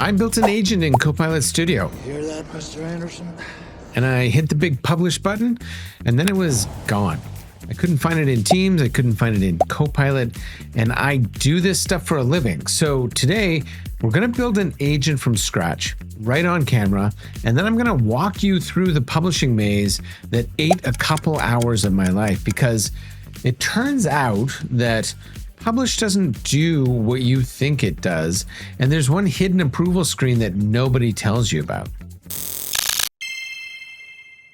I built an agent in Copilot Studio. Hear that, Mr. Anderson? And I hit the big publish button, and then it was gone. I couldn't find it in Teams, I couldn't find it in Copilot, and I do this stuff for a living. So today, we're gonna build an agent from scratch, right on camera, and then I'm gonna walk you through the publishing maze that ate a couple hours of my life, because it turns out that Publish doesn't do what you think it does, and there's one hidden approval screen that nobody tells you about.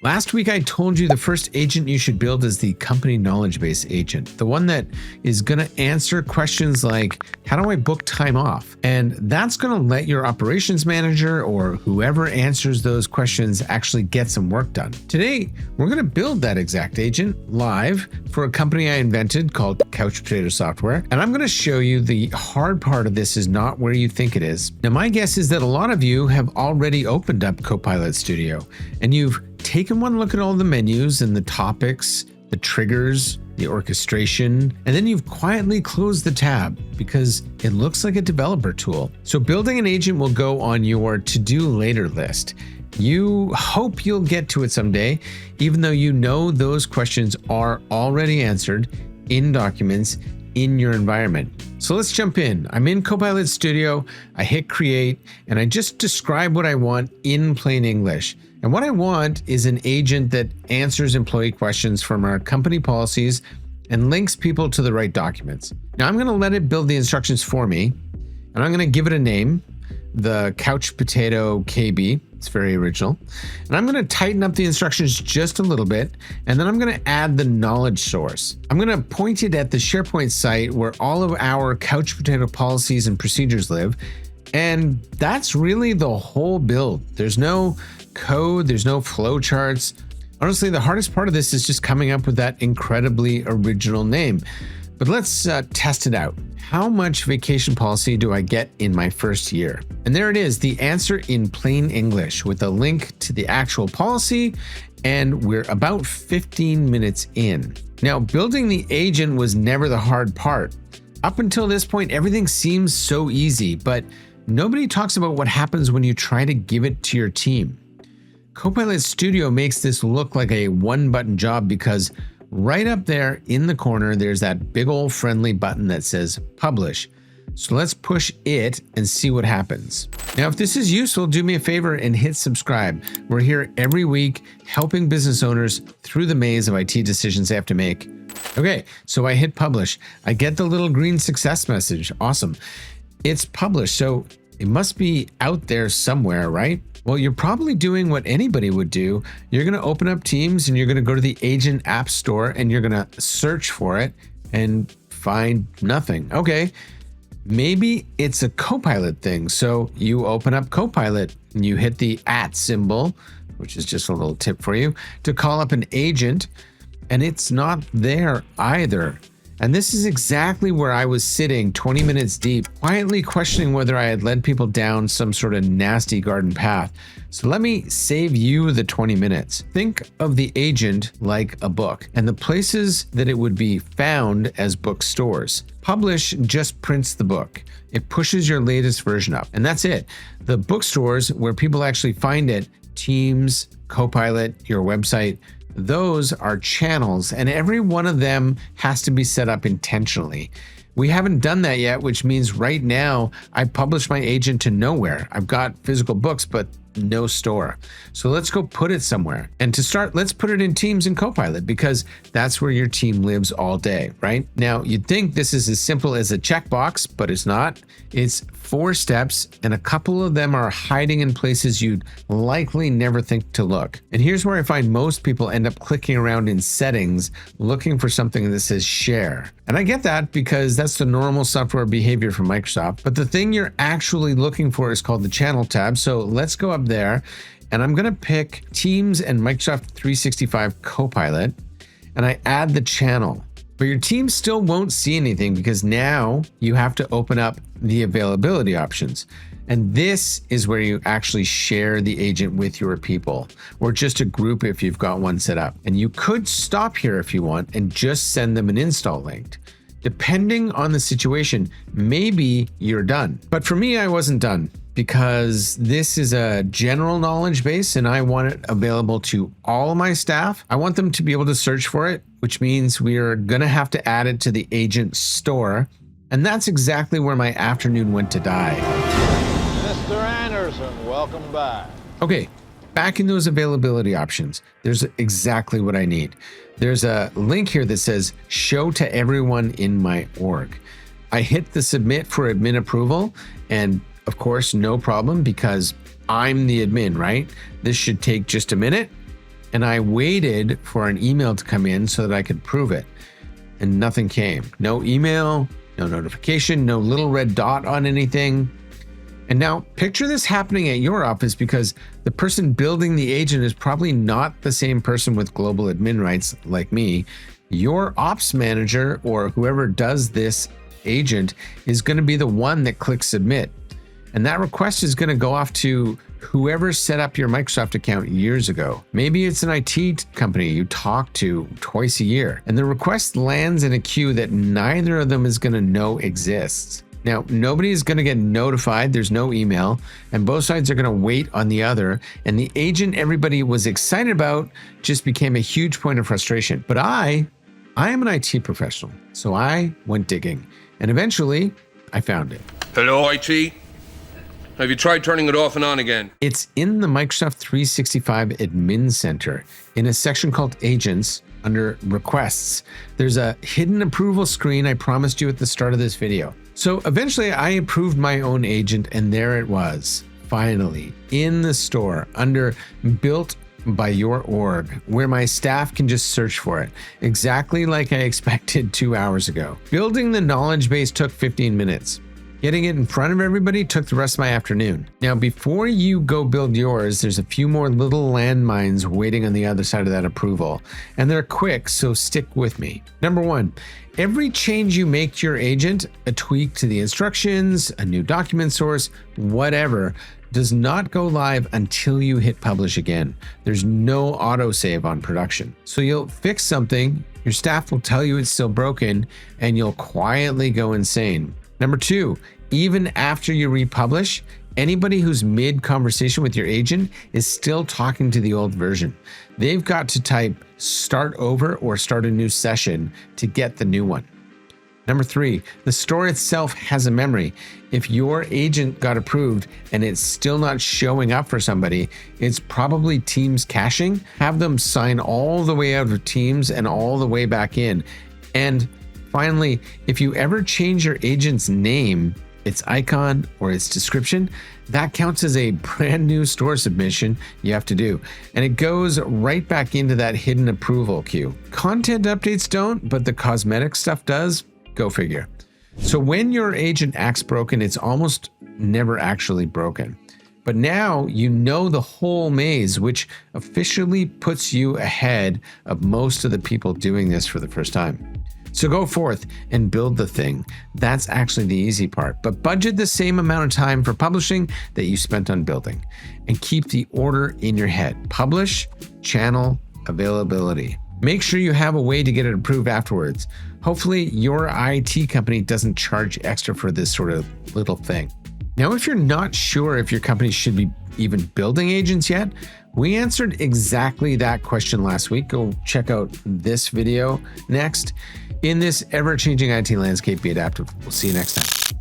Last week, I told you the first agent you should build is the company knowledge base agent, the one that is going to answer questions like, how do I book time off? And that's going to let your operations manager or whoever answers those questions actually get some work done. Today, we're going to build that exact agent live for a company I invented called Couch Potato Software. And I'm going to show you the hard part of this is not where you think it is. Now, my guess is that a lot of you have already opened up Copilot Studio and you've taken one look at all the menus and the topics, the triggers, the orchestration, and then you've quietly closed the tab because it looks like a developer tool. So building an agent will go on your to-do later list. You hope you'll get to it someday, even though you know those questions are already answered in documents in your environment. So let's jump in. I'm in Copilot Studio, I hit create, and I just describe what I want in plain English. And what I want is an agent that answers employee questions from our company policies and links people to the right documents. Now I'm gonna let it build the instructions for me, and I'm gonna give it a name, the Couch Potato KB. It's very original. And I'm gonna tighten up the instructions just a little bit, and then I'm gonna add the knowledge source. I'm gonna point it at the SharePoint site where all of our Couch Potato policies and procedures live. And that's really the whole build. There's no code, there's no flow charts. Honestly, the hardest part of this is just coming up with that incredibly original name. But let's test it out. How much vacation policy do I get in my first year? And there it is, the answer in plain English with a link to the actual policy, and we're about 15 minutes in. Now, building the agent was never the hard part. Up until this point, everything seems so easy, but nobody talks about what happens when you try to give it to your team. Copilot Studio makes this look like a one-button job because right up there in the corner, there's that big old friendly button that says Publish. So let's push it and see what happens. Now, if this is useful, do me a favor and hit subscribe. We're here every week helping business owners through the maze of IT decisions they have to make. Okay, so I hit Publish. I get the little green success message. Awesome. It's published, so it must be out there somewhere, right? Well, you're probably doing what anybody would do. You're going to open up Teams and you're going to go to the Agent App Store and you're going to search for it and find nothing. Okay, maybe it's a Copilot thing. So you open up Copilot and you hit the @ symbol, which is just a little tip for you, to call up an agent, and it's not there either. And this is exactly where I was sitting 20 minutes deep, quietly questioning whether I had led people down some sort of nasty garden path. So let me save you the 20 minutes. Think of the agent like a book and the places that it would be found as bookstores. Publish just prints the book. It pushes your latest version up, and that's it. The bookstores where people actually find it, Teams, Copilot, your website, those are channels, and every one of them has to be set up intentionally. We haven't done that yet, which means right now I publish my agent to nowhere. I've got physical books, but no store. So let's go put it somewhere. And to start, let's put it in Teams and Copilot because that's where your team lives all day, right? Now, you'd think this is as simple as a checkbox, but it's not. It's 4 steps, and a couple of them are hiding in places you'd likely never think to look. And here's where I find most people end up clicking around in settings, looking for something that says share. And I get that because that's the normal software behavior from Microsoft. But the thing you're actually looking for is called the channel tab. So let's go up there, and I'm going to pick Teams and Microsoft 365 Copilot, and I add the channel. But your team still won't see anything because now you have to open up the availability options. And this is where you actually share the agent with your people, or just a group if you've got one set up. And you could stop here if you want and just send them an install link. Depending on the situation, maybe you're done. But for me, I wasn't done. because this is a general knowledge base and I want it available to all of my staff. I want them to be able to search for it, which means we are going to have to add it to the agent store. And that's exactly where my afternoon went to die. Mr. Anderson, welcome back. Okay, back in those availability options, there's exactly what I need. There's a link here that says show to everyone in my org. I hit the submit for admin approval, and of course, no problem because I'm the admin, right? This should take just a minute. And I waited for an email to come in so that I could prove it. And nothing came. No email, no notification, no little red dot on anything. And now picture this happening at your office because the person building the agent is probably not the same person with global admin rights like me. Your ops manager or whoever does this agent is going to be the one that clicks submit. And that request is going to go off to whoever set up your Microsoft account years ago. Maybe it's an IT company you talk to twice a year, and the request lands in a queue that neither of them is going to know exists. Now, nobody is going to get notified. There's no email, and both sides are going to wait on the other. And the agent everybody was excited about just became a huge point of frustration. But I am an IT professional, so I went digging, and eventually I found it. Hello, IT? Have you tried turning it off and on again? It's in the Microsoft 365 Admin Center in a section called Agents under Requests. There's a hidden approval screen I promised you at the start of this video. So eventually I approved my own agent and there it was, finally, in the store under Built by Your Org, where my staff can just search for it, exactly like I expected 2 hours ago. Building the knowledge base took 15 minutes. Getting it in front of everybody took the rest of my afternoon. Now, before you go build yours, there's a few more little landmines waiting on the other side of that approval. And they're quick, so stick with me. Number one, every change you make to your agent, a tweak to the instructions, a new document source, whatever, does not go live until you hit publish again. There's no autosave on production. So you'll fix something, your staff will tell you it's still broken, and you'll quietly go insane. Number two, even after you republish, anybody who's mid-conversation with your agent is still talking to the old version. They've got to type start over or start a new session to get the new one. Number three, the store itself has a memory. If your agent got approved and it's still not showing up for somebody, it's probably Teams caching. Have them sign all the way out of Teams and all the way back in. And finally, if you ever change your agent's name, its icon, or its description, that counts as a brand new store submission you have to do. And it goes right back into that hidden approval queue. Content updates don't, but the cosmetic stuff does. Go figure. So when your agent acts broken, it's almost never actually broken. But now you know the whole maze, which officially puts you ahead of most of the people doing this for the first time. So go forth and build the thing. That's actually the easy part, but budget the same amount of time for publishing that you spent on building and keep the order in your head. Publish, channel, availability. Make sure you have a way to get it approved afterwards. Hopefully your IT company doesn't charge extra for this sort of little thing. Now, if you're not sure if your company should be even building agents yet, we answered exactly that question last week. Go check out this video next. In this ever-changing IT landscape, be adaptive. We'll see you next time.